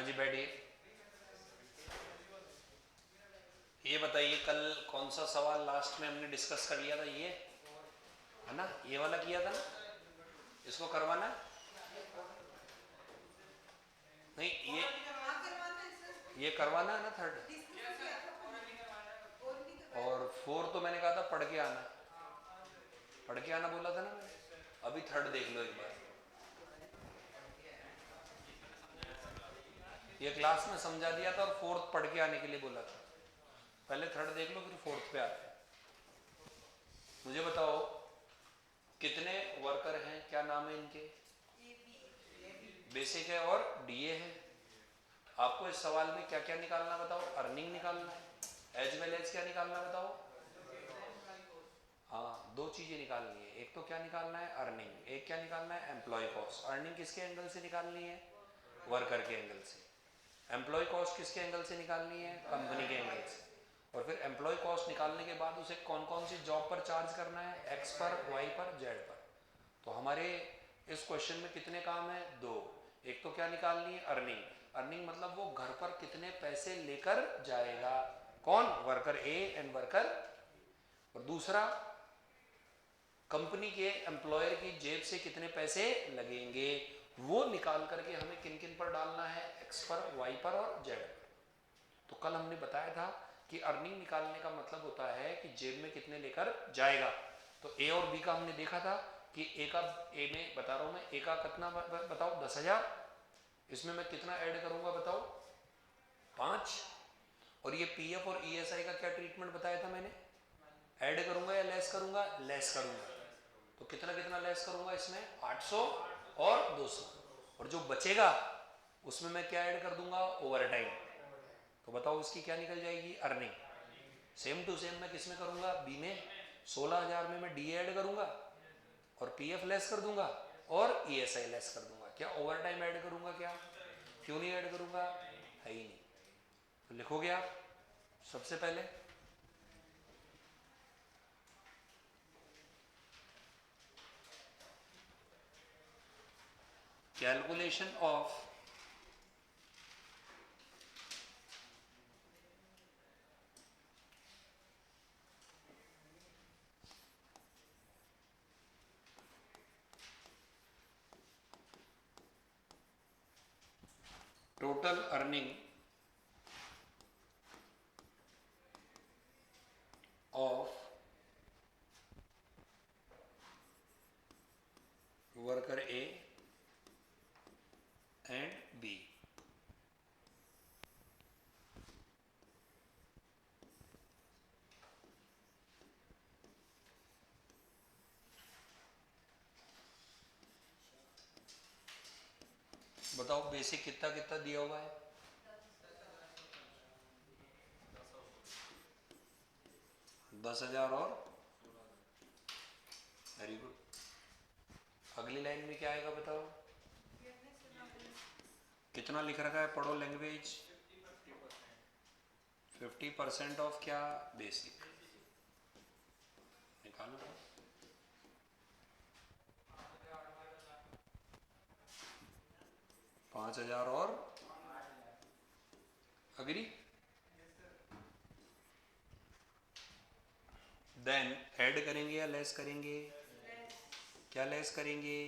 हाँ जी बैठिए। ये बताइए कल कौन सा सवाल लास्ट में हमने डिस्कस कर लिया था, ये है ना, ये वाला किया था ना, इसको करवाना है? नहीं, ये करवाना है ना थर्ड। और फोर तो मैंने कहा था पढ़ के आना, पढ़ के आना बोला था ना मैंने। अभी थर्ड देख लो एक बार, ये क्लास में समझा दिया था और फोर्थ पढ़ के आने के लिए बोला था। पहले थर्ड देख लो फिर फोर्थ पे आते हैं। मुझे बताओ कितने वर्कर हैं, क्या नाम है इनके? बेसिक है और डीए है। आपको इस सवाल में क्या क्या निकालना बताओ? अर्निंग निकालना है, एज वेल एज क्या निकालना बताओ? हाँ, दो चीजें निकालनी है, एक तो क्या निकालना है अर्निंग, एक क्या निकालना है एम्प्लॉय कॉस्ट। अर्निंग किसके एंगल से निकालनी है? वर्कर के एंगल से। एम्प्लॉय कॉस्ट किसके एंगल से निकालनी है? कंपनी के एंगल से। और फिर एम्प्लॉय कॉस्ट निकालने के बाद उसे कौन कौन सी जॉब पर चार्ज करना है? एक्स पर, वाई पर, जेड पर। तो हमारे इस क्वेश्चन में कितने काम है? दो। एक तो क्या निकालनी है अर्निंग, अर्निंग मतलब वो घर पर कितने पैसे लेकर जाएगा, कौन? Worker A and worker. और दूसरा कंपनी के एम्प्लॉयर की जेब से कितने पैसे लगेंगे, वो निकाल करके हमें किन किन पर डालना है? एक्स पर, वाई पर और जेड पर। तो कल हमने बताया था कि अर्निंग निकालने का मतलब होता है कि जेब में कितने लेकर जाएगा। तो ए और बी का हमने देखा था कि ए का, ए में बता रहा हूं मैं, ए का कितना बताओ? 10,000। इसमें मैं कितना ऐड करूंगा बताओ? 5। और ये पीएफ और ईएसआई का क्या ट्रीटमेंट बताया था मैंने? ऐड करूंगा या लेस करूंगा? लेस करूंगा। तो कितना कितना लेस करूंगा इसमें? 800 और 200। और जो बचेगा उसमें मैं क्या ऐड कर दूंगा? Over time. तो बताओ इसकी क्या निकल जाएगी? अर्निंग। सेम टू सेम मैं किस में करूंगा? बी में। 16,000 में मैं डी ऐड करूंगा और पीएफ लेस कर दूंगा और ईएसआई लेस कर दूंगा। क्या ओवर टाइम ऐड करूंगा? क्या, क्यों नहीं ऐड करूंगा? है ही नहीं। तो लिखोगे आप सबसे पहले calculation of total earning of worker A and B. बताओ बेसिक कितना कितना दिया हुआ है? 10,000 और वेरी गुड। अगली लाइन में क्या आएगा बताओ? कितना लिख रखा है? पढ़ो लैंग्वेज। 50% ऑफ क्या? बेसिक। निकालो। 5,000 और अग्री। देन ऐड करेंगे या लेस करेंगे? क्या लेस करेंगे?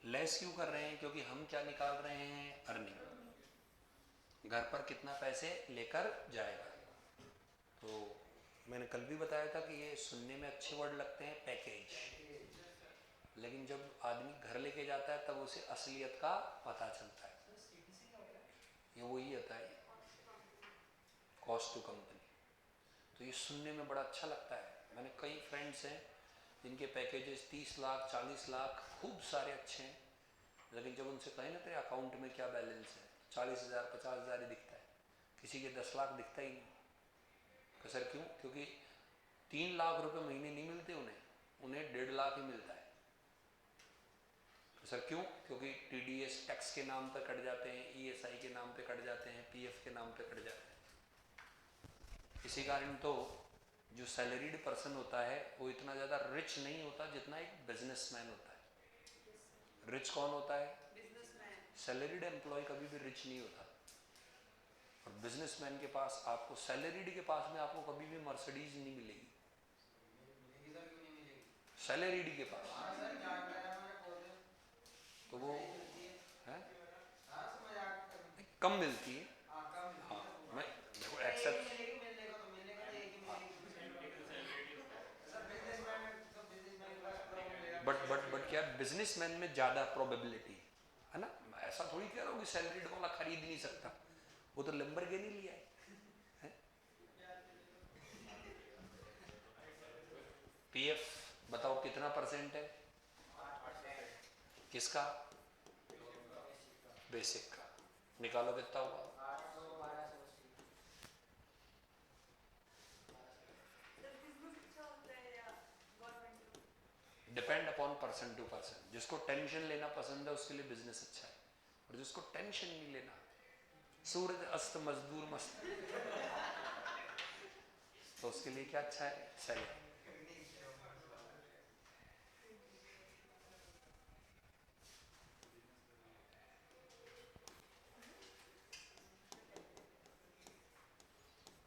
लेस क्यों कर रहे हैं? क्योंकि हम क्या निकाल रहे हैं? अर्निंग। घर पर कितना पैसे लेकर जाएगा। तो मैंने कल भी बताया था कि ये सुनने में अच्छे वर्ड लगते हैं, पैकेज, लेकिन जब आदमी घर लेके जाता है तब उसे असलियत का पता चलता है। ये वही होता है कॉस्ट टू कंपनी। तो ये सुनने में बड़ा अच्छा लगता है। मैंने कई फ्रेंड्स हैं जिनके पैकेजेस 30 लाख 40 लाख खूब सारे अच्छे हैं, लेकिन जब उनसे कहें ना तेरे अकाउंट में क्या बैलेंस है, 40,000 50,000 ही दिखता है, किसी के 10 लाख दिखता ही नहीं। तो सर क्यों? क्योंकि 3 लाख रुपए महीने नहीं मिलते उन्हें, उन्हें 1.5 लाख ही मिलता है। तो सर क्यों? क्योंकि टीडीएस टैक्स के नाम पर कट जाते हैं, ईएसआई के नाम पे कट जाते हैं, पीएफ के नाम पे कट जाते हैं। इसी कारण तो जो सैलरीड पर्सन होता है वो इतना ज़्यादा रिच नहीं होता जितना एक बिजनेसमैन होता है। रिच कौन होता है? सैलरीड एम्प्लॉय कभी भी रिच नहीं होता, और बिजनेसमैन के पास आपको, सैलरीड के पास में आपको कभी भी मर्सिडीज नहीं मिलेगी, सैलरीड के पास तो वो है कम मिलती है। हाँ, मैं देखो एक्सेप्ट, बट क्या बिजनेसमैन में ज़्यादा प्रोबेबिलिटी है ना। ऐसा थोड़ी कह रहा हूँ कि सैलरीड वाला खरीद नहीं सकता, वो तो लैम्बोर्गिनी लिया है। पीएफ बताओ कितना परसेंट है किसका, बेसिक का, निकालो कितना हुआ। Depend upon person to person, जिसको टेंशन लेना पसंद है उसके लिए बिजनेस अच्छा है, और जिसको टेंशन नहीं लेना, सूरज अस्त मजदूर मस्त, तो उसके लिए क्या अच्छा है, सैलरी।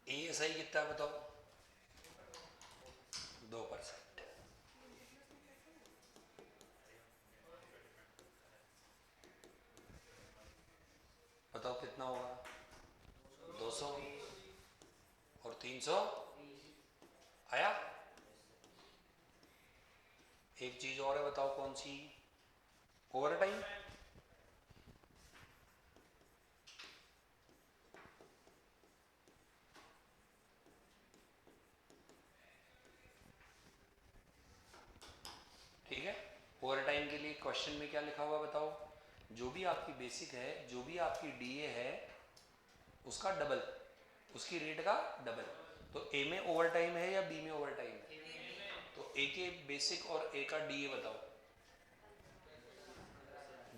ESI कितना है बताओ, 2%। बताओ कितना होगा, 200 और 300 आया। एक चीज और है, बताओ कौन सी, ओवर टाइम। ठीक है, ओवर टाइम के लिए क्वेश्चन में क्या लिखा हुआ बताओ, जो भी आपकी बेसिक है, जो भी आपकी डीए है उसका डबल, उसकी रेट का डबल। तो ए में ओवर टाइम है या बी में ओवर टाइम है, तो ए के बेसिक और ए का डीए बताओ,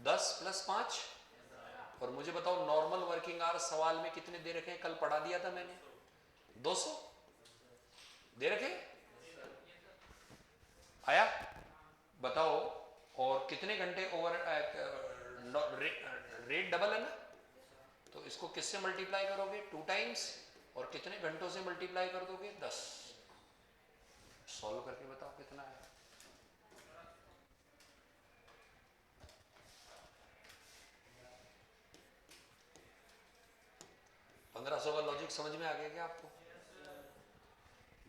10 + 5। और मुझे बताओ नॉर्मल वर्किंग आवर्स सवाल में कितने दे रखे हैं, कल पढ़ा दिया था मैंने, 200 दे रखे, आया। बताओ और कितने घंटे ओवर, रेट डबल है ना, तो इसको किससे मल्टीप्लाई करोगे, 2 टाइम्स, और कितने घंटों से मल्टीप्लाई कर दोगे, 10। सॉल्व करके बताओ कितना है। 1500 का लॉजिक समझ में आ गया क्या आपको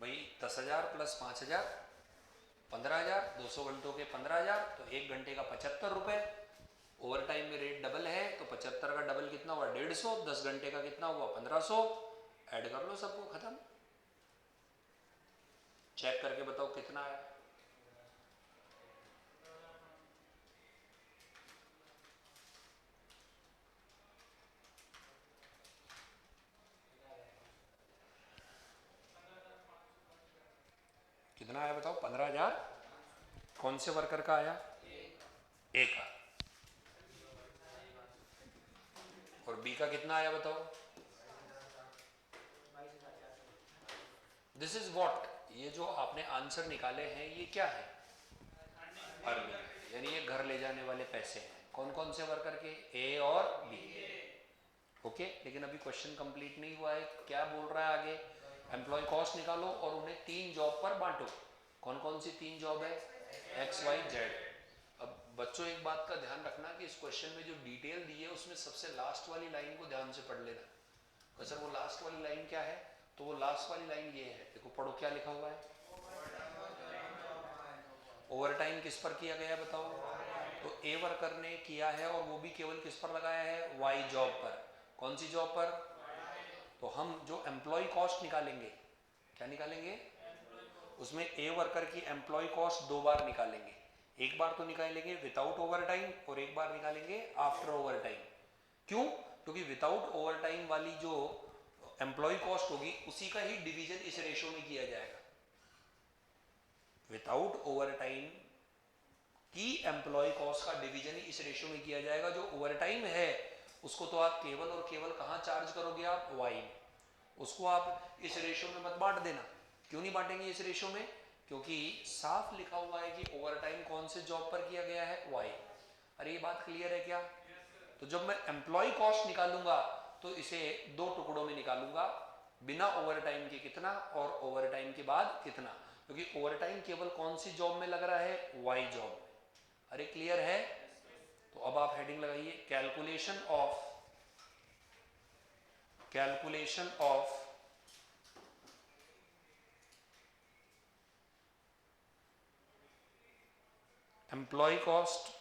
भाई, 10,000 + 5,000 15,000, 200 घंटों के 15,000, तो 1 घंटे का 75 रुपए। ओवर टाइम में रेट डबल है तो 75 का डबल कितना हुआ, 150, 10 घंटे का कितना हुआ, 1500। ऐड कर लो सबको, खत्म। चेक करके बताओ कितना है। कितना आया बताओ, 15,000। कौन से वर्कर का आया, ए का। और बी का कितना आया बताओ, दिस इज व्हाट, ये जो आपने आंसर निकाले हैं ये क्या है, अर्निंग, यानी ये घर ले जाने वाले पैसे हैं। कौन कौन से वर्कर के, ए और बी। ओके, लेकिन अभी क्वेश्चन कंप्लीट नहीं हुआ है, क्या बोल रहा है आगे, एम्प्लॉय कॉस्ट निकालो और उन्हें 3 जॉब पर बांटो। कौन कौन सी 3 जॉब है, एक्स वाई जेड। अब बच्चों एक बात का ध्यान रखना कि इस क्वेश्चन में जो डिटेल दी है उसमें सबसे लास्ट वाली लाइन को ध्यान से पढ़ लेना। तो सर वो लास्ट वाली लाइन क्या है, तो वो लास्ट वाली लाइन ये है, देखो पढ़ो क्या लिखा हुआ है, ओवर टाइम किस पर किया गया बताओ, तो ए वर्कर ने किया है और वो भी केवल किस पर लगाया है, वाई जॉब पर। कौन सी जॉब पर, तो हम जो एम्प्लॉय कॉस्ट निकालेंगे, क्या निकालेंगे, उसमें ए वर्कर की एम्प्लॉय कॉस्ट 2 बार निकालेंगे। एक बार तो निकालेंगे विदाउट ओवर टाइम और एक बार निकालेंगे आफ्टर ओवर टाइम। क्यों, क्योंकि विदाउट ओवर टाइम वाली जो एम्प्लॉय कॉस्ट होगी उसी का ही डिवीजन इस रेशो में किया जाएगा। विदाउट ओवर टाइम की एम्प्लॉय कॉस्ट का डिवीजन ही इस रेशो में किया जाएगा। जो ओवर टाइम है उसको तो आप केवल और केवल कहां चार्ज करोगे, आप वाई में। उसको आप इस रेशो में मत बांट देना। क्यों नहीं बांटेंगे इस रेशो में, क्योंकि साफ लिखा हुआ है कि ओवर टाइम कौन से जॉब पर किया गया है, वाई। अरे ये बात क्लियर है क्या, तो जब मैं एम्प्लॉय कॉस्ट निकालूंगा तो इसे दो टुकड़ों में निकालूंगा, बिना ओवरटाइम के कितना और ओवरटाइम के बाद कितना, क्योंकि ओवरटाइम केवल कौन सी जॉब में लग रहा है, वाई जॉब में। अरे क्लियर है? तो अब आप हेडिंग लगाइए, कैलकुलेशन ऑफ एम्प्लॉय कॉस्ट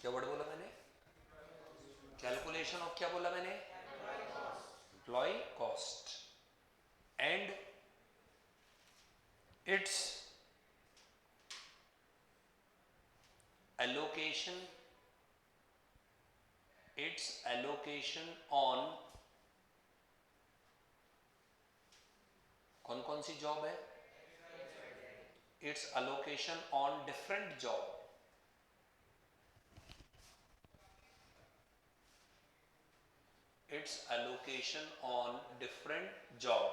क्या वर्ड बोला मैंने, कैलकुलेशन ऑफ क्या बोला मैंने, employee cost and its allocation on, कौन कौन सी जॉब है, its allocation on different job, its allocation on different job।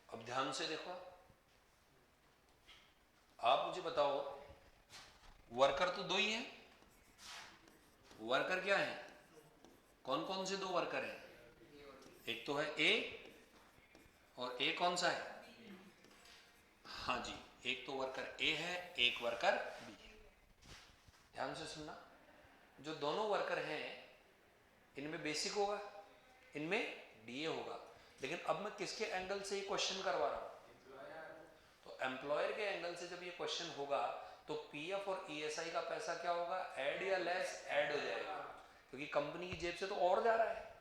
अब ध्यान से देखो, आप मुझे बताओ, वर्कर तो दो ही हैं, वर्कर क्या है, कौन कौन से दो वर्कर हैं, एक तो है ए और ए कौन सा है, हाँ जी, एक तो वर्कर ए है, एक वर्कर बी है। ध्यान से सुनना, जो दोनों वर्कर हैं इनमें बेसिक होगा, इनमें डीए होगा, लेकिन अब मैं किसके एंगल से ये क्वेश्चन करवा रहा हूं, तो एम्प्लॉयर के एंगल से जब ये क्वेश्चन होगा तो पीएफ और ईएसआई का पैसा क्या होगा, ऐड या लेस, ऐड हो जाएगा, क्योंकि कंपनी की जेब से तो और जा रहा है,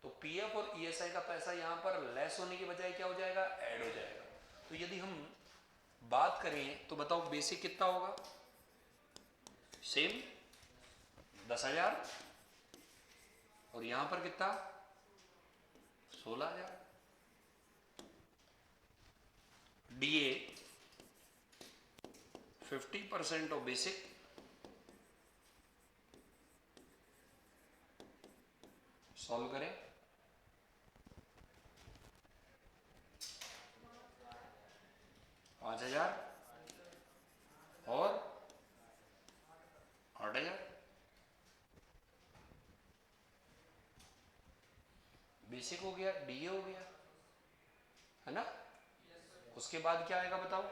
तो पीएफ और ईएसआई का पैसा यहां पर लेस होने की बजाय क्या हो जाएगा, ऐड हो जाएगा। तो यदि हम बात करें तो बताओ बेसिक कितना होगा, सेम 10,000, और यहां पर कितना 16,000, डीए 50% ऑफ बेसिक, सॉल्व करें, 5,000 और 8,000, बेसिक हो गया, डीए हो गया, है ना। उसके बाद क्या आएगा बताओ,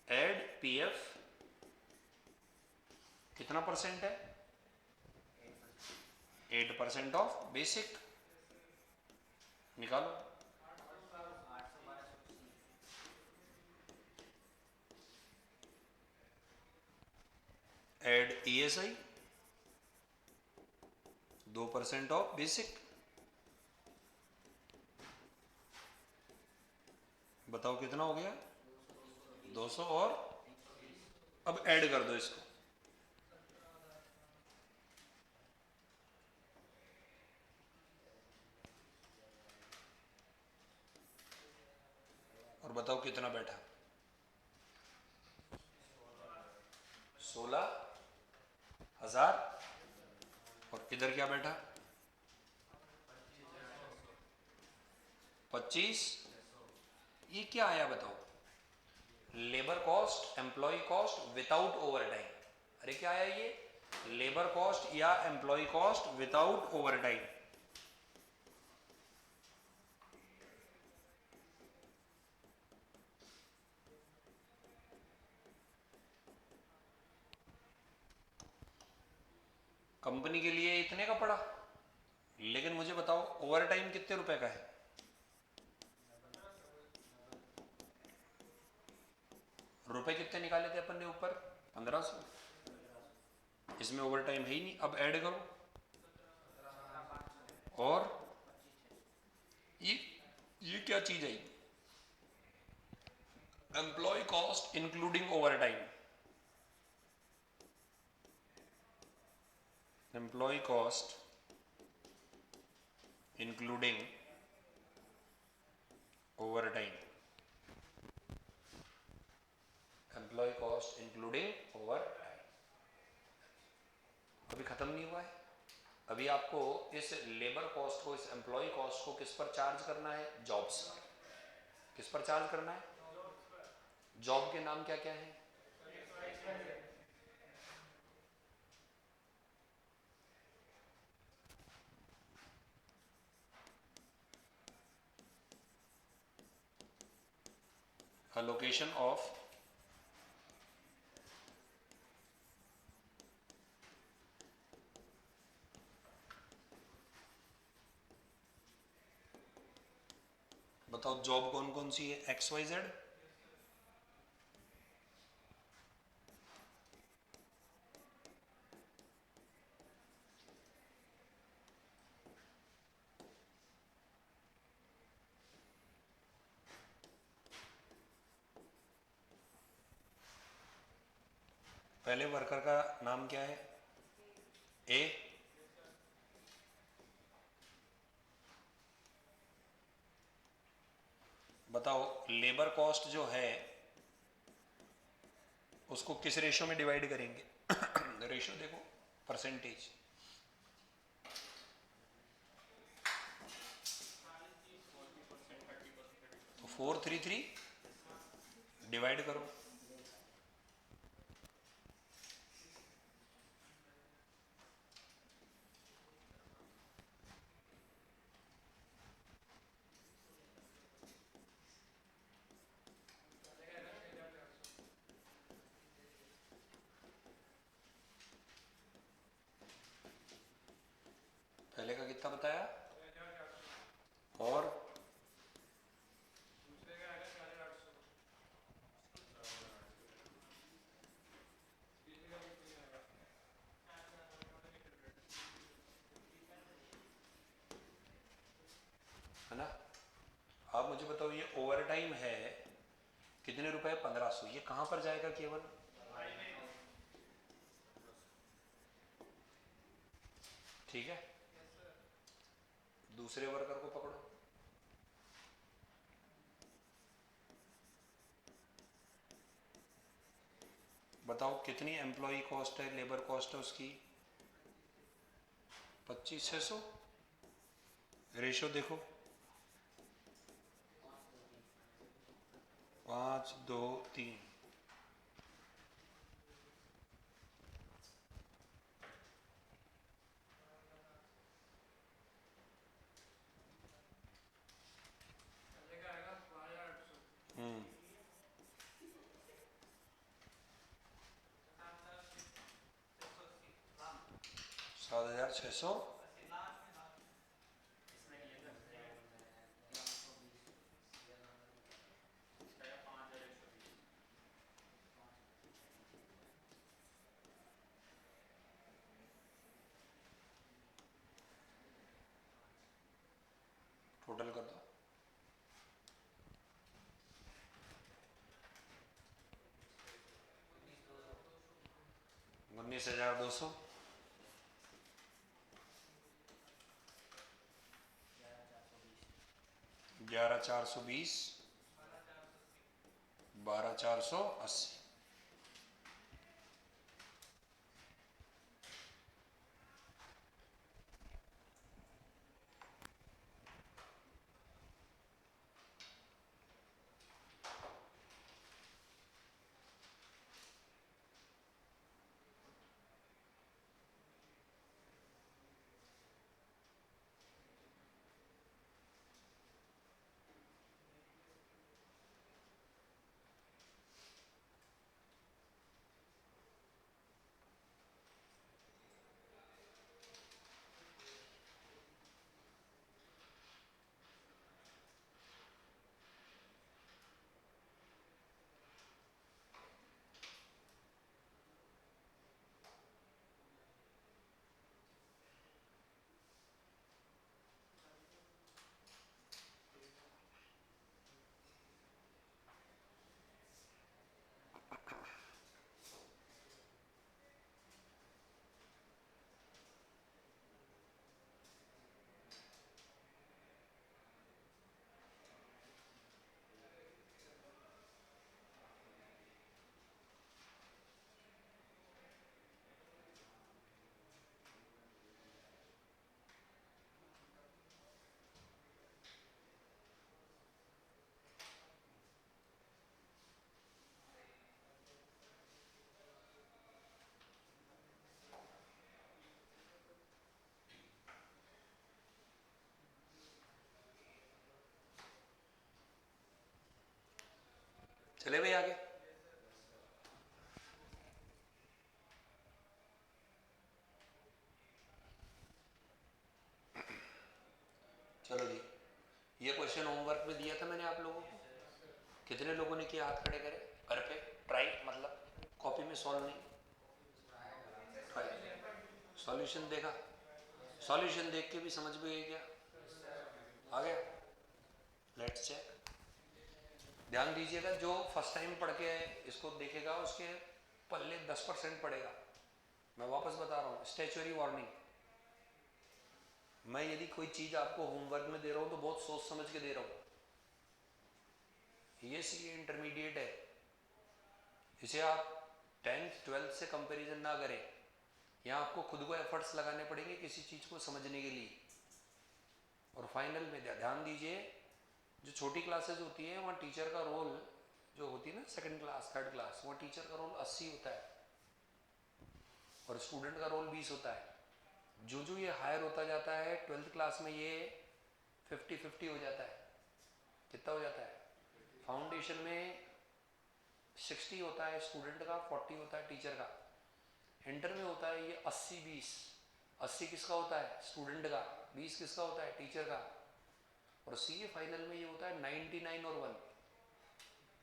एड पीएफ कितना परसेंट है, 8% ऑफ बेसिक, निकालो, एड ईएसआई 2% ऑफ बेसिक, बताओ कितना हो गया, 200, और अब ऐड कर दो इसको, और बताओ कितना बैठा, 16,000, और इधर क्या बैठा 25, ये क्या आया बताओ, labour cost, employee cost without overtime, अरे क्या आया ये, लेबर कॉस्ट या employee cost without overtime. Company के लिए इतने का पड़ा, लेकिन मुझे बताओ ओवरटाइम कितने रुपए का है, रुपए कितने निकाले थे अपन ने ऊपर, 1,500, इसमें ओवरटाइम है ही नहीं, अब ऐड करो, और ये क्या चीज आई, employee cost including overtime, employee cost including overtime, employee cost including overtime. अभी खत्म नहीं हुआ है, अभी आपको इस लेबर कॉस्ट को, इस एम्प्लॉय कॉस्ट को किस पर चार्ज करना है? जॉब्स पर। किस पर चार्ज करना है? जॉब के नाम क्या क्या हैं? लोकेशन ऑफ बताओ जॉब कौन कौन सी है? X Y Z. पहले वर्कर का नाम क्या है? ए। बताओ लेबर कॉस्ट जो है उसको किस रेशो में डिवाइड करेंगे? रेशो देखो, परसेंटेज। तो 433 डिवाइड करो। पहले का कितना बताया? और है ना? आप मुझे बताओ ये ओवर टाइम है कितने रुपए? 1500। ये कहां पर जाएगा केवल? ठीक है, दूसरे वर्कर को पकड़ो। बताओ कितनी एम्प्लॉय कॉस्ट है, लेबर कॉस्ट है उसकी? 25,600। रेशो देखो, 5:2:3। हम्म, 7,600। टोटल कर दो। 19,200। 11,420। 12,480। चले भाई आगे। चलो जी, ये क्वेश्चन होमवर्क में दिया था मैंने आप लोगों को, कितने लोगों ने किया? हाथ खड़े करें। घर पे ट्राई, मतलब कॉपी में सॉल्व नहीं, ट्राई। सॉल्यूशन देखा? सॉल्यूशन देख के भी समझ में गया? आ गया? Let's check. ध्यान दीजिएगा, जो फर्स्ट टाइम पढ़ के इसको देखेगा उसके पल्ले 10% पड़ेगा। मैं वापस बता रहा हूँ, स्टैच्यूरी वार्निंग। मैं यदि कोई चीज आपको होमवर्क में दे रहा हूं तो बहुत सोच समझ के दे रहा हूं। ये सीए इंटरमीडिएट है, इसे आप 10th 12th से कंपैरिजन ना करें। यहाँ आपको खुद को एफर्ट्स लगाने पड़ेंगे किसी चीज को समझने के लिए। और फाइनल में ध्यान दीजिए, जो छोटी क्लासेस होती है वहाँ टीचर का रोल जो होती है ना, सेकंड क्लास थर्ड क्लास, वहाँ टीचर का रोल 80 होता है और स्टूडेंट का रोल 20 होता है। जो जो ये हायर होता जाता है 12th क्लास में ये 50-50 हो जाता है। कितना हो जाता है? फाउंडेशन में 60 होता है स्टूडेंट का, 40 होता है टीचर का। इंटर में होता है ये 80-20। 80 किसका होता है? स्टूडेंट का। 20 किसका होता है? टीचर का। और सीए फाइनल में ये होता है 99 और 1।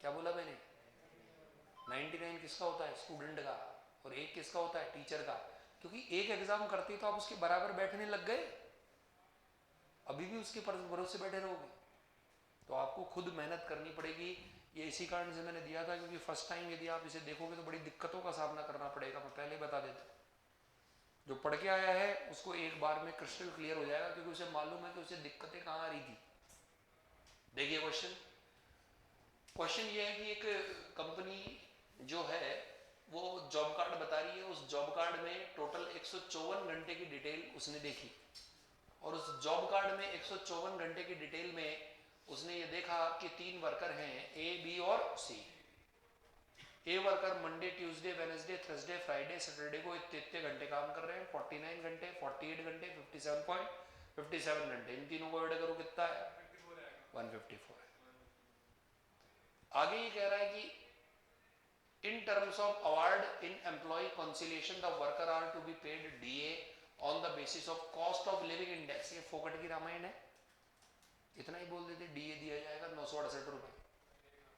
क्या बोला मैंने? 99 किसका होता है? स्टूडेंट का। और 1 किसका होता है? टीचर का। क्योंकि एक एग्जाम करते तो आप उसके बराबर बैठने लग गए, अभी भी उसके भरोसे बैठे रहोगे? तो आपको खुद मेहनत करनी पड़ेगी। ये इसी कारण से मैंने दिया था, क्योंकि फर्स्ट टाइम यदि आप इसे देखोगे तो बड़ी दिक्कतों का सामना करना पड़ेगा। मैं पहले बता देता, जो पढ़ के आया है उसको एक बार में क्रिस्टल क्लियर हो जाएगा, क्योंकि उसे मालूम है कि उसे दिक्कतें कहाँ आ रही थी। देखिए क्वेश्चन ये है कि एक कंपनी जो है वो जॉब कार्ड बता रही है, उस जॉब कार्ड में टोटल 154 घंटे की डिटेल उसने देखी, और उस जॉब कार्ड में 154 घंटे की डिटेल में उसने ये देखा कि 3 वर्कर हैं, ए बी और C. A worker Monday Tuesday Wednesday Thursday Friday Saturday को इतने घंटे काम कर रहे हैं, 49 घंटे 48 घंटे 57.57 घंटे। इन तीनों को ऐड करो कितना है? 154 है। आगे ये कह रहा है कि in terms of award in employee conciliation the worker are to be paid DA on the basis of cost of living index. ये फोकट की रामायण है, इतना ही बोल देते डीए दिया जाएगा 968 रुपए,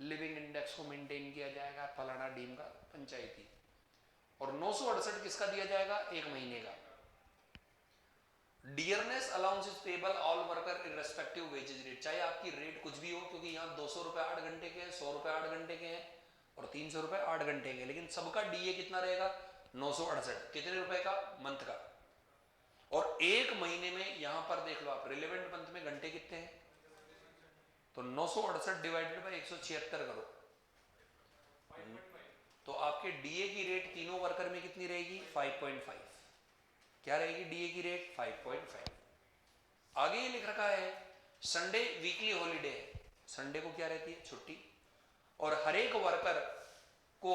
लिविंग इंडेक्स को मेंटेन किया जाएगा फलाना डीम का पंचायती। और 968 किसका दिया जाएगा? 1 महीने का। Dearness allowance is payable all worker irrespective wages rate, चाहे आपकी रेट कुछ भी हो, क्योंकि यहाँ 200 रुपए 8 घंटे के हैं, 100 रुपए 8 घंटे के हैं और 300 रुपए 8 घंटे के, लेकिन सबका डीए कितना रहेगा? 968। कितने रुपए का? मंथ का। और 1 महीने में यहां पर देख लो आप, रिलेवेंट मंथ में घंटे कितने हैं, तो 968 डिवाइडेड बाय 176 करो, तो आपके डीए की रेट तीनों वर्कर में कितनी रहेगी? 5.5। क्या रहेगी डीए की रेट? 5.5। आगे ये लिख रखा है संडे वीकली हॉलीडे है, संडे को क्या रहती है? छुट्टी। और हर एक वर्कर को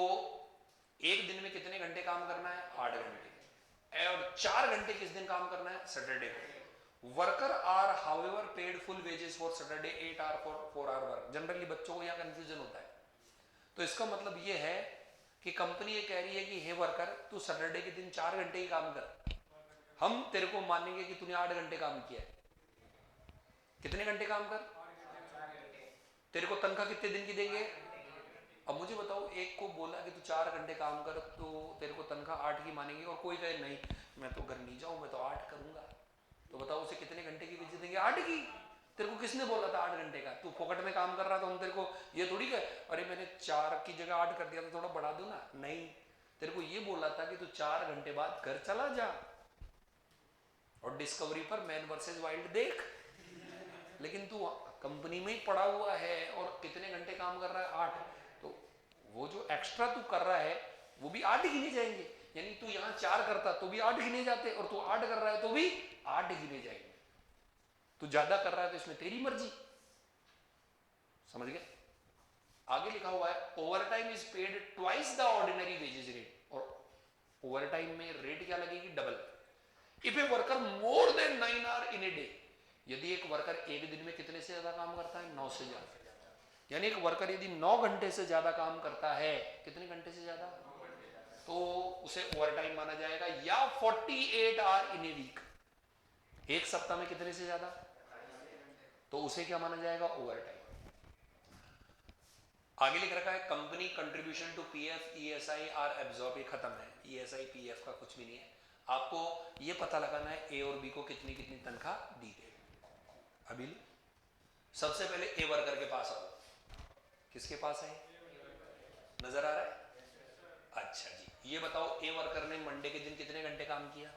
एक दिन में कितने घंटे काम करना है? 8 घंटे। और 4 घंटे किस दिन काम करना है? सैटरडे को। Worker are however paid full wages for Saturday 8 hour for 4 hour work. Generally बच्चों को यहाँ कंफ्यूजन होता है, तो इसका मतलब ये है कि कंपनी ये कह रही है कि हे वर्कर, तू सैटरडे के दिन 4 घंटे ही काम कर, हम तेरे को मानेंगे कि तूने 8 घंटे काम किया है। कितने घंटे काम कर? तेरे को तनख्वाह कितने दिन की देंगे? अब मुझे बताओ, एक को बोला कि तू 4 घंटे काम कर तो तेरे को तनख्वाह 8 की मानेंगे, और कोई कहे नहीं मैं तो घर नहीं जाऊं, मैं तो 8 करूंगा, तो बताओ उसे कितने घंटे की वेजेस देंगे? 8 की। तेरे को किसने बोला था 8 घंटे का? तू फोकट में काम कर रहा था, हम तेरे को ये थोड़ी कहे अरे मैंने 4 की जगह 8 कर दिया तो थोड़ा बढ़ा दूं ना। नहीं, तेरे को ये बोला था कि तू 4 घंटे बाद घर चला जा और डिस्कवरी पर मैन वर्सेस वाइल्ड देख। लेकिन तू कंपनी में ही पड़ा हुआ है और कितने घंटे काम कर रहा है? 8। तो वो जो एक्स्ट्रा तू कर रहा है वो भी 8 गिने जाएंगे, यानी तू यहाँ 4 करता तो भी 8 गिने जाते, और तू 8 कर रहा है तो भी 8 गिने जाएंगे। तू ज्यादा कर रहा है तो इसमें तेरी मर्जी। समझ गए? आगे लिखा हुआ है overtime is paid twice the ordinary wages rate, और ओवर टाइम में रेट क्या लगेगी? Double. If a worker more than 9 hour in a day, यदि एक वर्कर एक दिन में कितने से ज्यादा काम करता है? 9 से ज्यादा, यानी एक वर्कर यदि 9 घंटे से ज्यादा काम करता है, कितने घंटे से ज्यादा, तो उसे ओवरटाइम माना जाएगा, या 48 आवर इन ए वीक, एक सप्ताह में कितने से ज्यादा, तो उसे क्या माना जाएगा, ओवरटाइम। आगे लिख रखा है company contribution to PF ESI are absorb, ये खत्म है, ईएसआई पीएफ का कुछ भी नहीं है। आपको ये पता लगाना है ए और बी को कितनी कितनी तनख्वाह दी गई। अभी सबसे पहले ए वर्कर के पास आओ, किसके पास है, नजर आ रहा है, अच्छा जी, ये बताओ ए वर्कर ने मंडे के दिन कितने घंटे काम किया,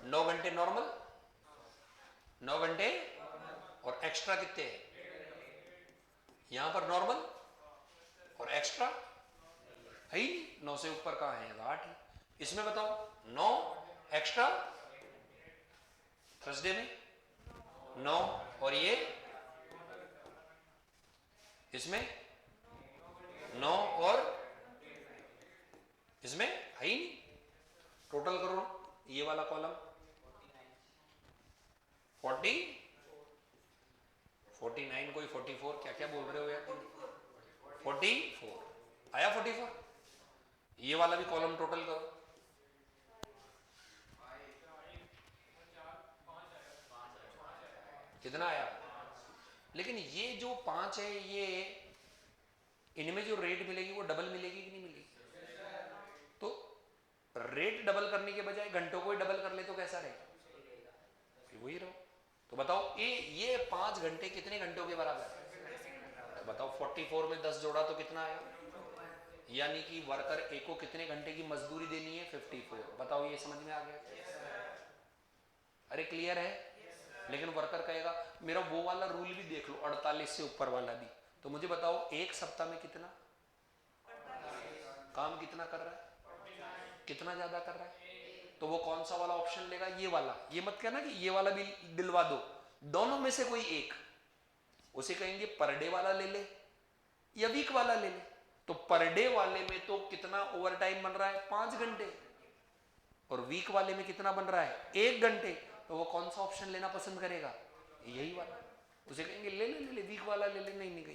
9 घंटे नॉर्मल, 9 घंटे, और एक्स्ट्रा कितने हैं, यहां पर नॉर्मल और एक्स्ट्रा है ही नहीं, 9 से ऊपर कहां है, 8 ही। इसमें बताओ 9 एक्स्ट्रा, थर्सडे में 9, और ये इसमें 9, और इसमें है ही नहीं, टोटल करो ये वाला कॉलम 40, 49, कोई 44, क्या क्या बोल रहे हो यार, 44 आया, 44, ये वाला भी कॉलम टोटल करो, कितना आया, लेकिन ये जो 5 है, ये इनमें जो रेट मिलेगी वो डबल मिलेगी कि नहीं मिलेगी, तो रेट डबल करने के बजाय घंटों को ही डबल कर ले तो कैसा रहेगा, वही रहो। तो बताओ ये 5 घंटे कितने घंटों के बराबर है, तो बताओ 44 में 10 जोड़ा तो कितना आया, यानी कि वर्कर ए को कितने घंटे की मजदूरी देनी है, 54। बताओ ये समझ में आ गया, अरे क्लियर है। लेकिन वर्कर कहेगा मेरा वो वाला रूल भी देख लो, 48 से ऊपर वाला भी, तो मुझे बताओ एक सप्ताह में कितना काम कितना कर रहा है, कितना ज्यादा कर रहा है, तो वो कौन सा वाला ऑप्शन लेगा, ये वाला, ये मत कहना कि ये वाला भी दिलवा दो, दोनों में से कोई एक, उसे कहेंगे पर डे वाला ले ले या वीक वाला ले ले, तो पर डे वाले में तो कितना ओवर टाइम बन रहा है, 5 घंटे, और वीक वाले में कितना बन रहा है, 1 घंटे, तो वो कौन सा ऑप्शन लेना पसंद करेगा, यही वाला, उसे कहेंगे ले ले ले ले वीक वाला ले ले, नहीं नहीं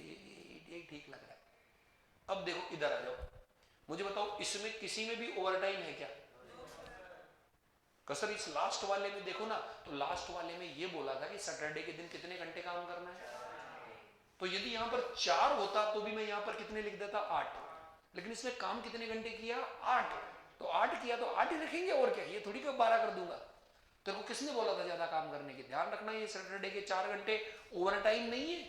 ये ठीक लग रहा है। अब देखो इधर आ जाओ, मुझे बताओ इसमें किसी में भी ओवर टाइम है क्या, कसर इस लास्ट वाले में देखो ना, तो लास्ट वाले में ये बोला था कि सैटरडे के दिन कितने घंटे काम करना है, तो यदि यहां पर 4 होता तो भी मैं यहां पर कितने लिख देता, 8, लेकिन इसने काम कितने घंटे किया, 8, तो 8 किया तो 8 ही रखेंगे, और क्या, ये थोड़ी कि 12 कर दूंगा, तेरे को किसने बोला था ज्यादा काम करने की, ध्यान रखना ये सैटरडे के 4 घंटे ओवर टाइम नहीं है।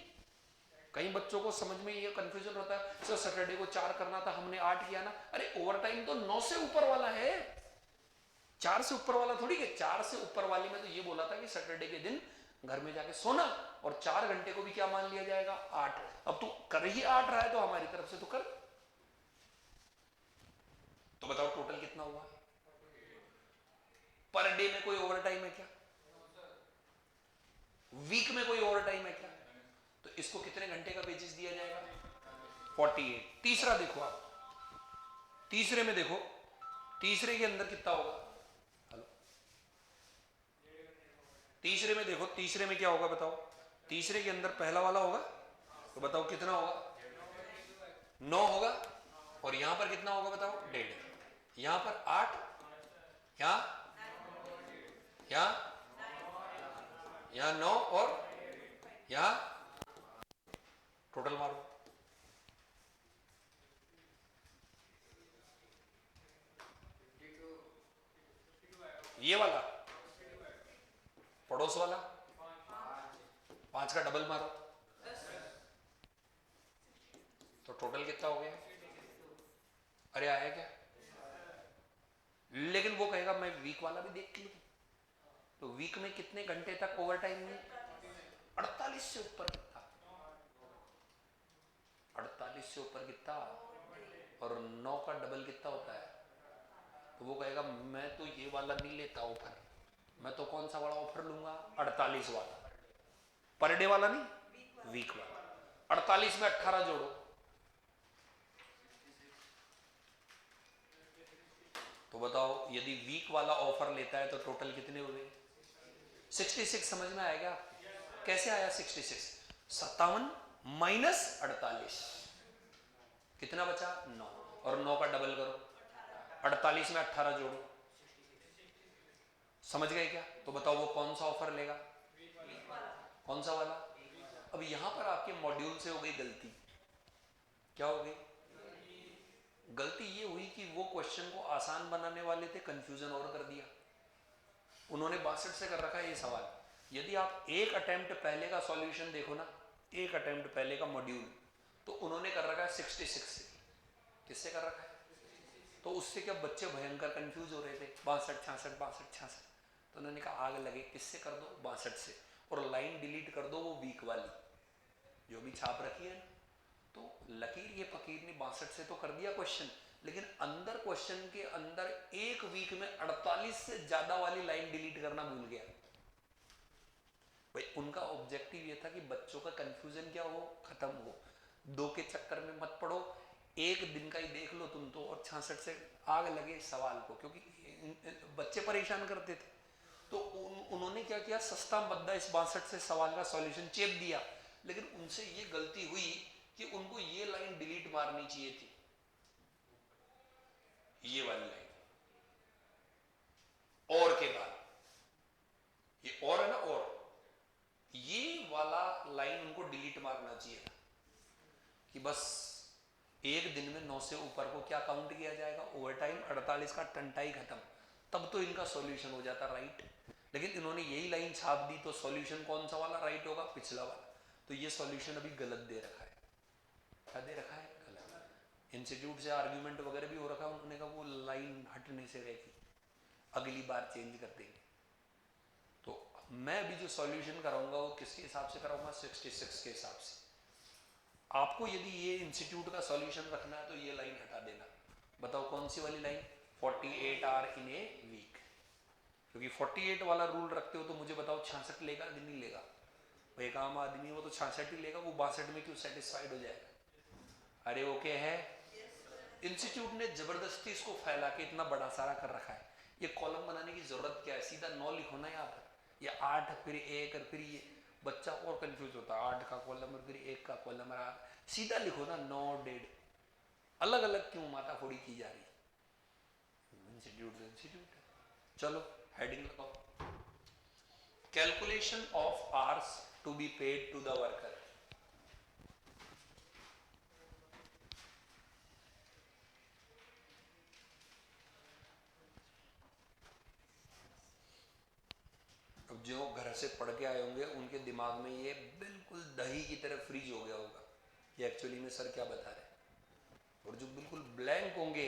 कई बच्चों को समझ में ये कंफ्यूजन होता है, सर सैटरडे को 4 करना था, हमने 8 किया ना, अरे ओवर टाइम तो 9 से ऊपर वाला है, 4 से ऊपर वाला थोड़ी है, 4 से ऊपर वाली में तो ये बोला था कि सैटरडे के दिन घर में जाके सोना, और 4 घंटे को भी क्या मान लिया जाएगा, 8। अब तू कर ही 8 रहा है तो हमारी तरफ से तो कर, तो बताओ टोटल कितना हुआ, पर डे में कोई ओवर टाइम है क्या, वीक में कोई ओवर टाइम है क्या, तो इसको कितने घंटे का वेजेस दिया जाएगा, 48। तीसरा देखो आप, तीसरे में देखो, तीसरे के अंदर कितना होगा, हेलो, तीसरे में देखो, तीसरे में क्या होगा बताओ, तीसरे के अंदर पहला वाला होगा, तो बताओ कितना होगा, 9 होगा, और यहां पर कितना होगा बताओ, 1.5, यहां पर 8, यहां 9, और यहां टोटल मारो, ये वाला पड़ोस वाला 5 का डबल मारो, तो टोटल कितना हो गया, अरे आया क्या, लेकिन वो कहेगा मैं वीक वाला भी देख लूं, तो वीक में कितने घंटे तक ओवर टाइम में, 48 से ऊपर कितना, 48 से ऊपर कितना, और 9 का डबल कितना होता है, तो वो कहेगा मैं तो ये वाला नहीं लेता ऑफर, मैं तो कौन सा वाला ऑफर लूंगा, 48 वाला, पर डे वाला नहीं, वीक वाला। 48 में 18 जोड़ो, तो बताओ यदि वीक वाला ऑफर लेता है तो टोटल कितने हुए, 66। समझ में आएगा, कैसे आया 66, 57 -48, कितना बचा? 9, और 9 का डबल करो, 48 में 18 जोड़ो, समझ गए क्या? तो बताओ वो कौन सा ऑफर लेगा? कौन सा वाला? अब यहां पर आपके मॉड्यूल से हो गई गलती। क्या हो गई गलती? ये हुई कि वो क्वेश्चन को आसान बनाने वाले थे, कंफ्यूजन और कर दिया। उन्होंने 62 से कर रखा है ये सवाल। यदि आप एक अटेम्प्ट पहले का सॉल्यूशन देखो ना, एक अटेम्प्ट पहले का मॉड्यूल, तो उन्होंने कर रखा है 66 से। किससे कर रखा है? तो उससे क्या बच्चे भयंकर कंफ्यूज हो रहे थे, 62 66 62 66। तो उन्होंने कहा आग लगे, किससे कर दो? 62 से, और लाइन डिलीट कर दो वो वीक वाली जो भी छाप रखी है। तो लकीर ये फकीर ने 62 से तो कर दिया क्वेश्चन, लेकिन अंदर क्वेश्चन के अंदर एक वीक में 48 से ज्यादा वाली लाइन डिलीट करना भूल गया। भाई उनका ऑब्जेक्टिव ये था कि बच्चों का कंफ्यूजन क्या हो, खत्म हो, दो के चक्कर में मत पड़ो, एक दिन का ही देख लो तुम तो, और 66 से आग लगे सवाल को, क्योंकि बच्चे परेशान करते थे। तो उन्होंने क्या किया, सस्ता बद्दा इस 62 से सवाल का सॉल्यूशन चेप दिया। लेकिन उनसे ये गलती हुई कि उनको ये लाइन डिलीट मारनी चाहिए थी, ये वाली लाइन, और के बाद, ये और है ना, और ये वाला लाइन उनको डिलीट मारना चाहिए था कि बस एक दिन में 9 से ऊपर को क्या काउंट किया जाएगा, ओवर टाइम, 48 का टंटाई खत्म, तब तो इनका सॉल्यूशन हो जाता राइट। लेकिन इन्होंने यही लाइन छाप दी, तो सॉल्यूशन कौन सा वाला राइट होगा? पिछला वाला। तो ये सॉल्यूशन अभी गलत दे रखा है। क्या दे रखा है? गलत। इंस्टीट्यूट से आर्ग्यूमेंट वगैरह भी हो रखा है, उन्होंने कहा वो लाइन हटने से रहेगी, अगली बार चेंज कर देंगे। तो मैं अभी जो सॉल्यूशन कराऊंगा वो किसके हिसाब से कराऊंगा? 66 के हिसाब से। आपको यदि ये इंस्टीट्यूट का सॉल्यूशन रखना है तो ये लाइन हटा देना। बताओ कौन सी वाली line? 48 are in a week, क्योंकि 48 वाला रूल रखते हो तो मुझे बताओ 66 लेगा कि नहीं लेगा? भाई एक आम आदमी वो तो 66 ही लेगा, वो 62 में क्यों सेटिस्फाइड हो जाएगा? अरे ओके है। इंस्टीट्यूट ने जबरदस्ती इसको फैला के इतना बड़ा सारा कर रखा है। ये कॉलम बनाने की जरूरत क्या है? सीधा 9 लिखो ना यहाँ पर, या 8 फिर 1 और फिर ये, बच्चा और कंफ्यूज होता है, 8 का कॉलम और फिर 1 का कॉलम, सीधा लिखो ना 9 1.5, अलग अलग क्यों माताफोड़ी की जा रही? इंस्टीट्यूट तो इंस्टीट्यूट है। चलो हेडिंग लगाओ, calculation of hours to be paid to the worker. अब जो घर से पढ़ के आए होंगे उनके दिमाग में ये बिल्कुल दही की तरह फ्रीज हो गया होगा, ये एक्चुअली में सर क्या बता रहे हैं। और जो बिल्कुल ब्लैंक होंगे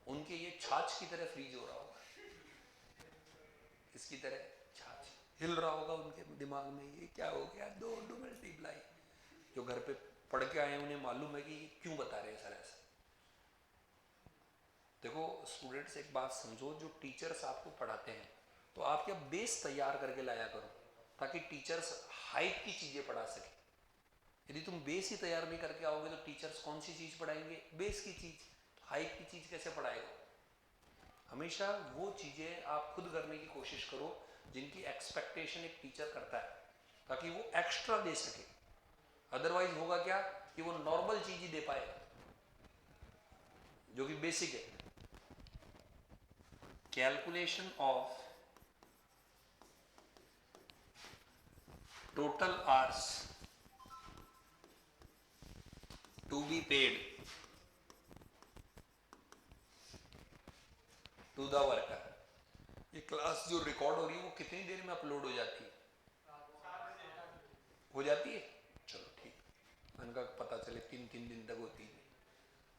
उनके ये छाछ की तरह फ्रीज हो रहा होगा, इसकी तरह छाछ हिल रहा होगा उनके दिमाग में, ये क्या हो गया, 2 मल्टीप्लाई। जो घर पे पढ़ के आए उन्हें मालूम है कि क्यों बता रहे हैं सर ऐसा। देखो स्टूडेंट्स, एक बात समझो, जो टीचर्स आपको पढ़ाते हैं तो आप क्या बेस तैयार करके लाया करो, ताकि टीचर्स हाइप की चीजें पढ़ा सके। यदि तुम बेस ही तैयार नहीं करके आओगे तो टीचर्स कौन सी चीज पढ़ाएंगे? बेस की चीज। हाइप की चीज कैसे पढ़ाएगा? हमेशा वो चीजें आप खुद करने की कोशिश करो जिनकी एक्सपेक्टेशन एक टीचर करता है, ताकि वो एक्स्ट्रा दे सके। अदरवाइज होगा क्या कि वो नॉर्मल चीज ही दे पाएगा जो कि बेसिक है। Calculation of total hours to be paid to the worker। ये क्लास जो रिकॉर्ड हो रही है वो कितनी देर में अपलोड हो जाती है? हो जाती है? चलो ठीक, इनका पता चले 3 दिन तक होती है,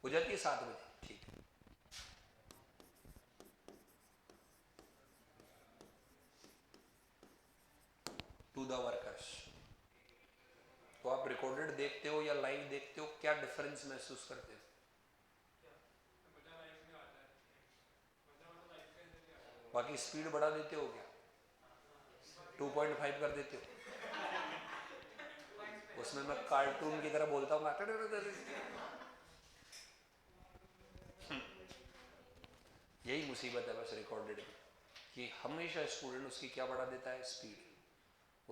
हो जाती है 7 बजे, ठीक है। To the workers. तो आप रिकॉर्डेड देखते हो या लाइव देखते हो, क्या डिफरेंस महसूस करते हो? बाकी स्पीड बढ़ा देते हो क्या? 2.5 कर देते हो? उसमें मैं कार्टून की तरह बोलता हूँ, यही मुसीबत है बस रिकॉर्डेड में, कि हमेशा स्टूडेंट उसकी क्या बढ़ा देता है? स्पीड।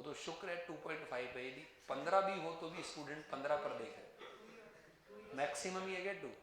वो तो शुक्र है 2.5 है, यदि 15 भी हो तो भी स्टूडेंट 15 पर देखे, मैक्सिमम ये है 2।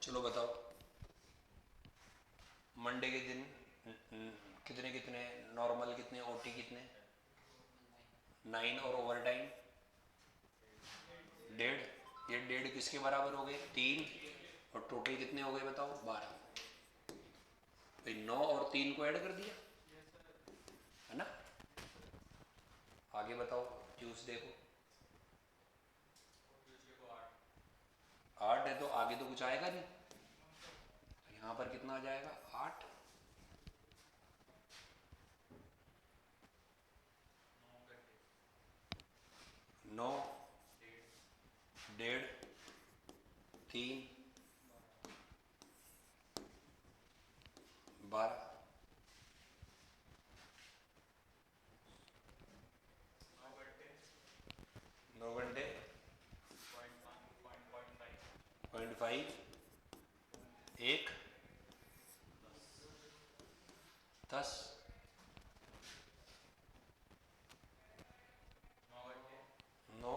चलो बताओ, मंडे के दिन कितने कितने नॉर्मल, कितने ओटी, कितने 9, और ओवर टाइम 1.5। ये 1.5 किसके बराबर हो गए? 3। और टोटल कितने हो गए बताओ? 12। भाई 9 और 3 को ऐड कर दिया है ना। आगे बताओ, ट्यूसडे को 8 है, तो आगे तो कुछ आएगा नहीं, तो यहाँ पर कितना आ जाएगा? 8। 9, 1.5, 3, 12। 9 घंटे 0.5, 1, 10, 9,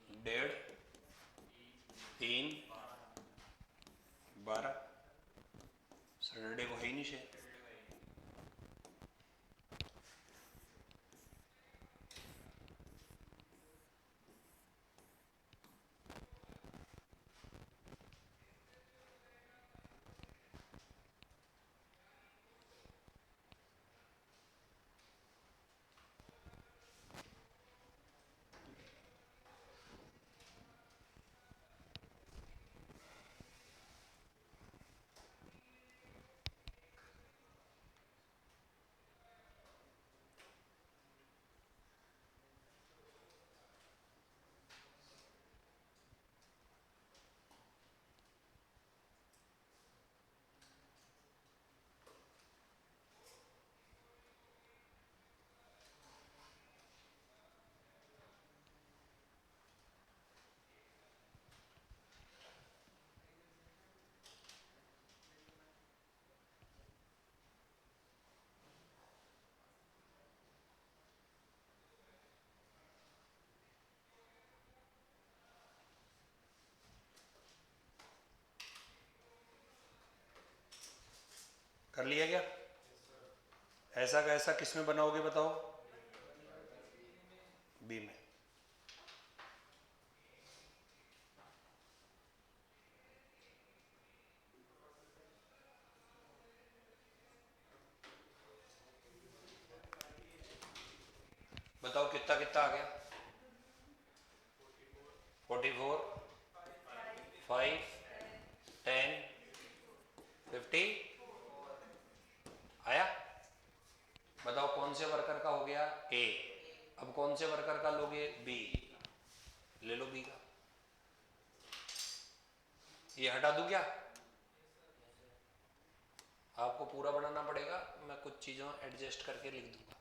1.5, 3, 12। सैटरडे को है ही नहीं शेयर। कर लिया क्या? ऐसा का ऐसा किस में बनाओगे बताओ? बी में। बताओ कितना कितना आ गया? 44, 5, 10, 50 आया। बताओ कौन से वर्कर का हो गया? ए। अब कौन से वर्कर का लोगे? बी। ले लो बी का। ये हटा दूं क्या? आपको पूरा बनाना पड़ेगा, मैं कुछ चीज़ों एडजस्ट करके लिख दूंगा।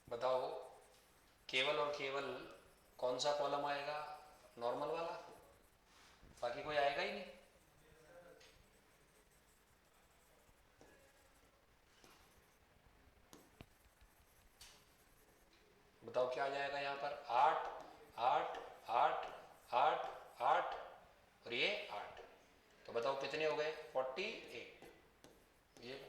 बताओ केवल और केवल कौन सा कॉलम आएगा? नॉर्मल वाला, बाकी कोई आएगा ही नहीं। बताओ क्या आ जाएगा यहाँ पर? 8 8 8 8 8 और ये 8, तो बताओ कितने हो गए? 48। ये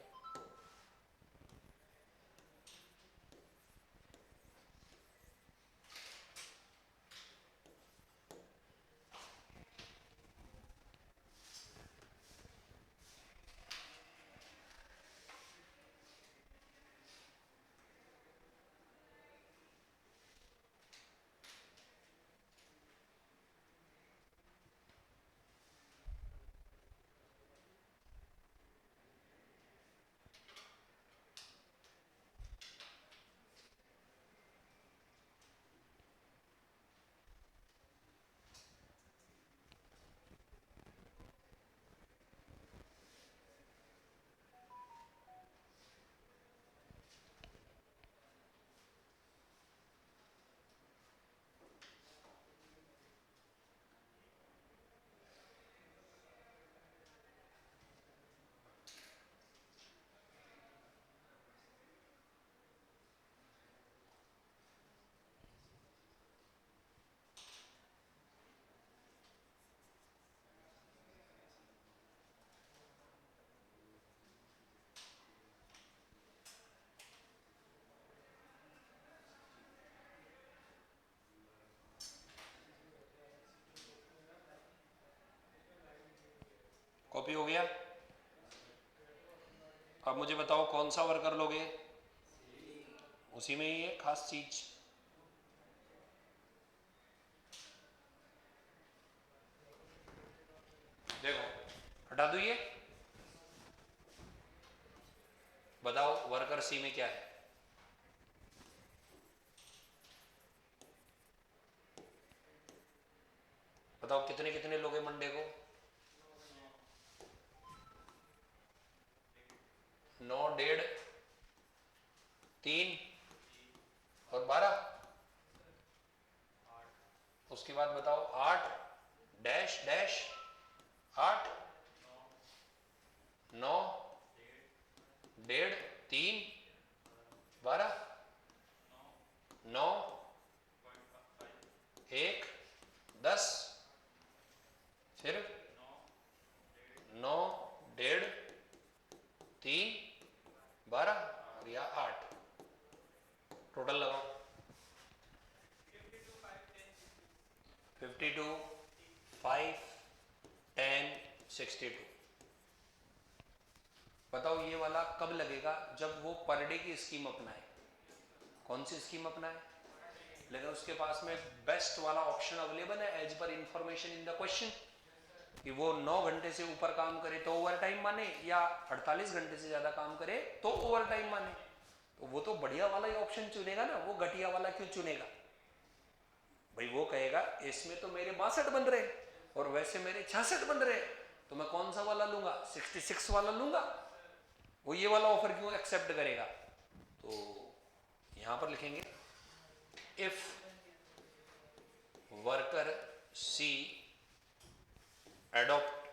कॉपी हो गया। अब मुझे बताओ कौन सा वर्कर लोगे? उसी में ही है खास चीज। देखो हटा दो ये, बताओ वर्कर सी में क्या है? बताओ कितने कितने लोगे मंडे को? 9 1.5 3 और 12। उसके बाद बताओ 8 डैश डैश 8 9 1.5 3 12 9 1 10 फिर 9 1.5 3 12 और या 8। टोटल लगाओ 52 5 10 62। बताओ ये वाला कब लगेगा? जब वो पर डे की स्कीम अपनाए। कौन सी स्कीम अपनाए? लेकिन उसके पास में बेस्ट वाला ऑप्शन अवेलेबल है as per information in the question, कि वो 9 घंटे से ऊपर काम करे तो ओवर टाइम माने, या 48 घंटे से ज्यादा काम करे तो ओवर टाइम माने। तो वो तो बढ़िया वाला ही ऑप्शन चुनेगा ना, वो घटिया वाला क्यों चुनेगा भाई? वो कहेगा इसमें तो मेरे 62 बन रहे और वैसे मेरे 66 बन रहे, तो मैं कौन सा वाला लूंगा? 66 वाला लूंगा। वो ये वाला ऑफर क्यों एक्सेप्ट करेगा? तो यहां पर लिखेंगे if worker C adopt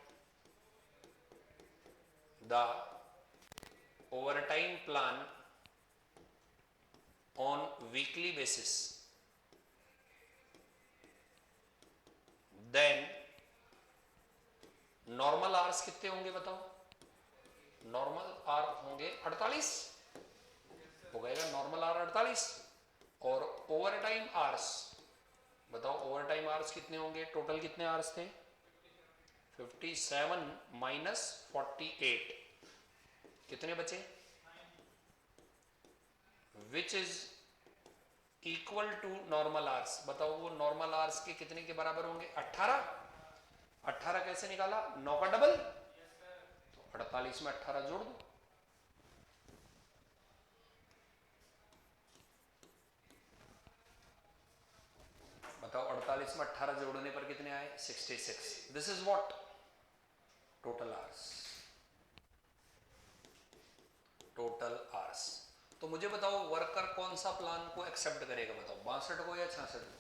the overtime plan on weekly basis, then normal hours कितने होंगे बताओ? नॉर्मल आवर होंगे 48, हो गएगा नॉर्मल आवर 48। और ओवर टाइम आवर्स बताओ, ओवर टाइम आवर्स कितने होंगे? टोटल कितने आवर्स थे? 57 माइनस 48 कितने बचे? Which is equal to normal hours. बताओ वो नॉर्मल आवर्स के कितने के बराबर होंगे? 18। 18 कैसे निकाला? 9 का डबल, तो 48 में 18 जोड़ दो। में 18 जोड़ने पर कितने आए? 66। This is what? Total hours. Total hours. तो मुझे बताओ वर्कर कौन सा प्लान को एक्सेप्ट करेगा? बताओ 62 को या 66 को?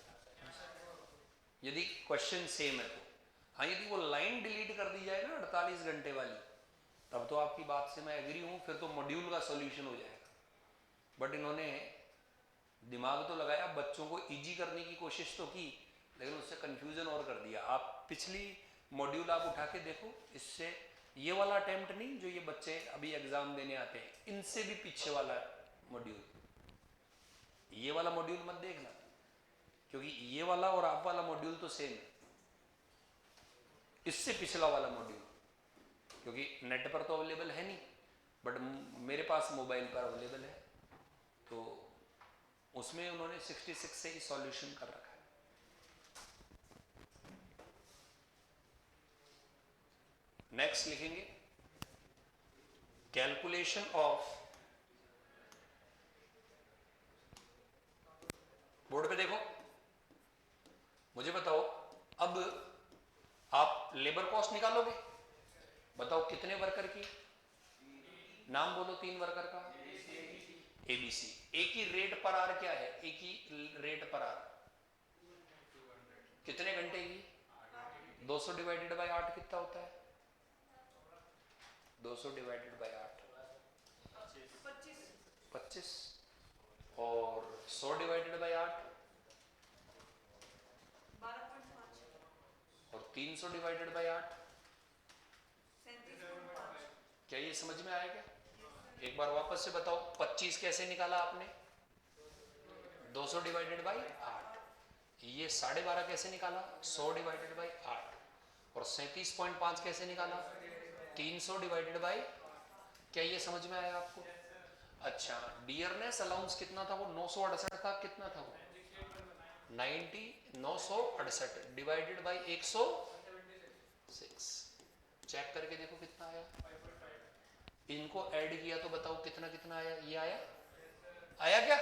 यदि क्वेश्चन सेम है तो। हाँ, यदि वो लाइन डिलीट कर दी जाए ना 48 घंटे वाली, तब तो आपकी बात से मैं एग्री हूं, फिर तो मॉड्यूल का सॉल्यूशन हो जाएगा। बट इन्होंने दिमाग तो लगाया, बच्चों को इजी करने की कोशिश तो की, लेकिन उससे कंफ्यूजन और कर दिया। आप पिछली मॉड्यूल आप उठा के देखो, इससे ये वाला अटेम्प्ट नहीं जो ये बच्चे अभी एग्जाम देने आते हैं, इनसे भी पीछे वाला मॉड्यूल, ये वाला मॉड्यूल मत देखना, क्योंकि ये वाला और आप वाला मॉड्यूल तो सेम है। इससे पिछला वाला मॉड्यूल, क्योंकि नेट पर तो अवेलेबल है नहीं, बट मेरे पास मोबाइल पर अवेलेबल है, तो उसमें उन्होंने 66 से ही सॉल्यूशन कर रखा है। नेक्स्ट लिखेंगे कैलकुलेशन ऑफ, बोर्ड पे देखो, मुझे बताओ अब आप लेबर कॉस्ट निकालोगे। बताओ कितने वर्कर की? नाम बोलो 3 वर्कर का। एबीसी। एक ही रेट पर आर क्या है? एक ही रेट पर आर कितने घंटे की? 200 डिवाइडेड बाय 8 कितना होता है? 200 डिवाइडेड बाय 8 25, और 100 डिवाइडेड बाय 8 और 300 डिवाइडेड बाय 8। क्या ये समझ में आया क्या? एक बार वापस से बताओ, 25 कैसे निकाला आपने? 200 डिवाइडेड बाई 8। ये 12.5 कैसे निकाला? 100 डिवाइडेड बाई 8। और 37.5 कैसे निकाला? 300 डिवाइडेड बाई, क्या ये समझ में आया आपको? अच्छा, डियरनेस अलाउंस कितना था? वो 968 था। कितना था वो? 968 डिवाइडेड बाई 106। चेक करके देखो कितना आया। इनको ऐड किया तो बताओ कितना कितना आया? ये आया? आया क्या?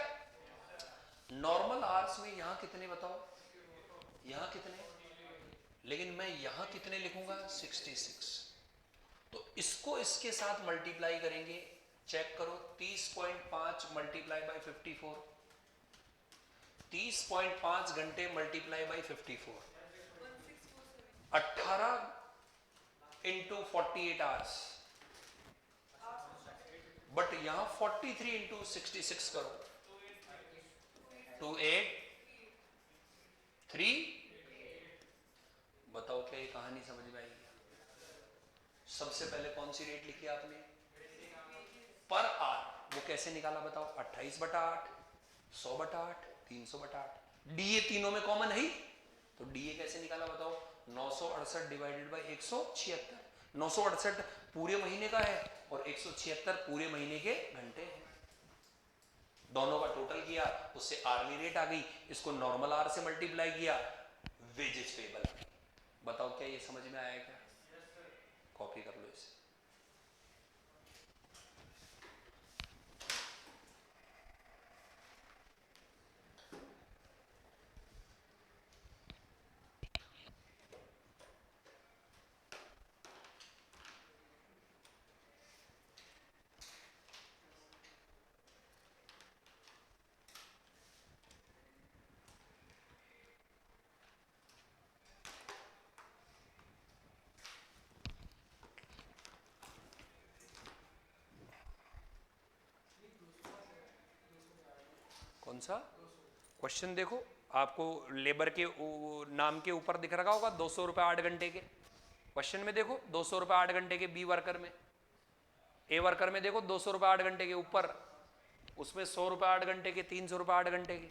नॉर्मल आवर्स में यहां कितने बताओ? यहां कितने? लेकिन मैं यहां कितने लिखूंगा? 66। तो इसको इसके साथ मल्टीप्लाई करेंगे। चेक करो, 30.5 मल्टीप्लाई बाई 54, 30.5 घंटे multiply by 54, 18 into 48 hours. But यहां 43 इंटू 66 करो, 283। बताओ क्या ये कहानी समझ में आएगी? सबसे पहले कौन सी रेट लिखी आपने? पर आर। वो कैसे निकाला बताओ? 28/8, 100/8, 300/8। डीए तीनों में कॉमन है ही, तो डीए कैसे निकाला बताओ? 968 डिवाइडेड बाई 176। 968 पूरे महीने का है और 176 पूरे महीने के घंटे हैं। दोनों का टोटल किया, उससे आर्ली रेट आ गई, इसको नॉर्मल आर से मल्टीप्लाई किया, वेजेस पेबल। बताओ क्या ये समझ में आया क्या? कॉपी कर लो इसे। कौन सा क्वेश्चन? देखो, आपको लेबर के नाम के ऊपर दिख रखा होगा 200 रुपए 8 घंटे के। क्वेश्चन में देखो 200 रुपए 8 घंटे के बी वर्कर में, ए वर्कर में देखो 200 रुपए 8 घंटे के ऊपर, उसमें 100 रुपए 8 घंटे के, 300 रुपए 8 घंटे के।